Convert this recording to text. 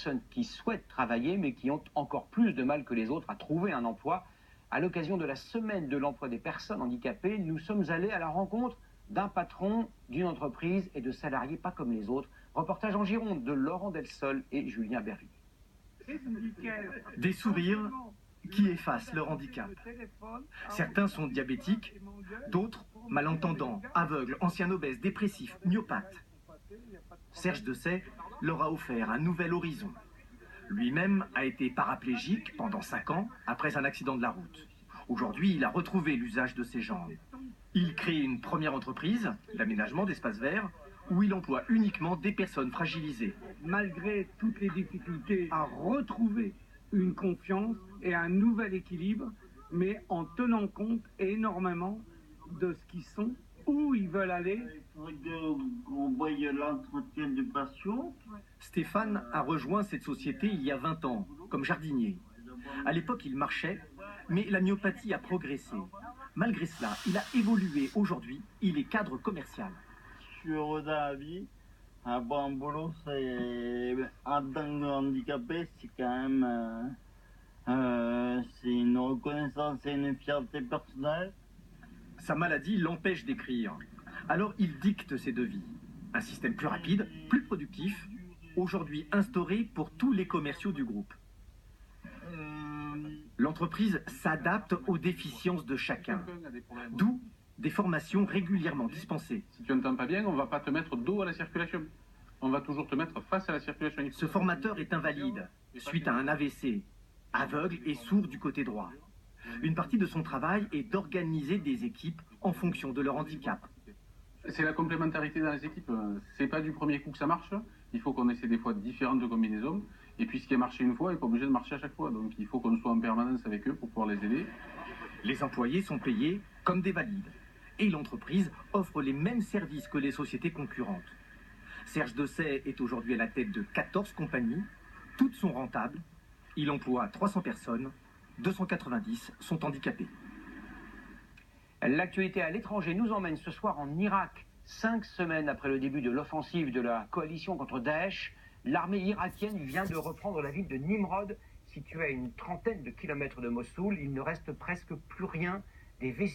personnes qui souhaitent travailler mais qui ont encore plus de mal que les autres à trouver un emploi. À l'occasion de la semaine de l'emploi des personnes handicapées, nous sommes allés à la rencontre d'un patron d'une entreprise et de salariés pas comme les autres. Reportage en Gironde de Laurent Delsol et Julien Berry. Des sourires qui effacent leur handicap. Certains sont diabétiques, d'autres malentendants, aveugles, anciens obèses, dépressifs, myopathes. Serge Dessay leur a offert un nouvel horizon. Lui-même a été paraplégique pendant 5 ans après un accident de la route. Aujourd'hui, il a retrouvé l'usage de ses jambes. Il crée une première entreprise, l'aménagement d'espaces verts, où il emploie uniquement des personnes fragilisées. Malgré toutes les difficultés à retrouver une confiance et un nouvel équilibre, mais en tenant compte énormément de ce qu'ils sont, où ils veulent aller. Il faudrait qu'on voie l'entretien du patient. Stéphane a rejoint cette société il y a 20 ans, comme jardinier. À l'époque, il marchait, mais la myopathie a progressé. Malgré cela, il a évolué. Aujourd'hui, il est cadre commercial. Je suis heureux dans la vie. Avoir un boulot, c'est en tant que handicapé, c'est quand même c'est une reconnaissance et une fierté personnelle. Sa maladie l'empêche d'écrire. Alors il dicte ses devis. Un système plus rapide, plus productif, aujourd'hui instauré pour tous les commerciaux du groupe. L'entreprise s'adapte aux déficiences de chacun. D'où des formations régulièrement dispensées. Si tu n'entends pas bien, on ne va pas te mettre dos à la circulation. On va toujours te mettre face à la circulation. Ce formateur est invalide, suite à un AVC, aveugle et sourd du côté droit. Une partie de son travail est d'organiser des équipes en fonction de leur handicap. C'est la complémentarité dans les équipes. C'est pas du premier coup que ça marche. Il faut qu'on essaie des fois différentes combinaisons. Et puis ce qui a marché une fois n'est pas obligé de marcher à chaque fois. Donc il faut qu'on soit en permanence avec eux pour pouvoir les aider. Les employés sont payés comme des valides. Et l'entreprise offre les mêmes services que les sociétés concurrentes. Serge Dessay est aujourd'hui à la tête de 14 compagnies. Toutes sont rentables. Il emploie 300 personnes. 290 sont handicapés. L'actualité à l'étranger nous emmène ce soir en Irak. 5 semaines après le début de l'offensive de la coalition contre Daesh, l'armée irakienne vient de reprendre la ville de Nimrod, située à une trentaine de kilomètres de Mossoul. Il ne reste presque plus rien des vestiges.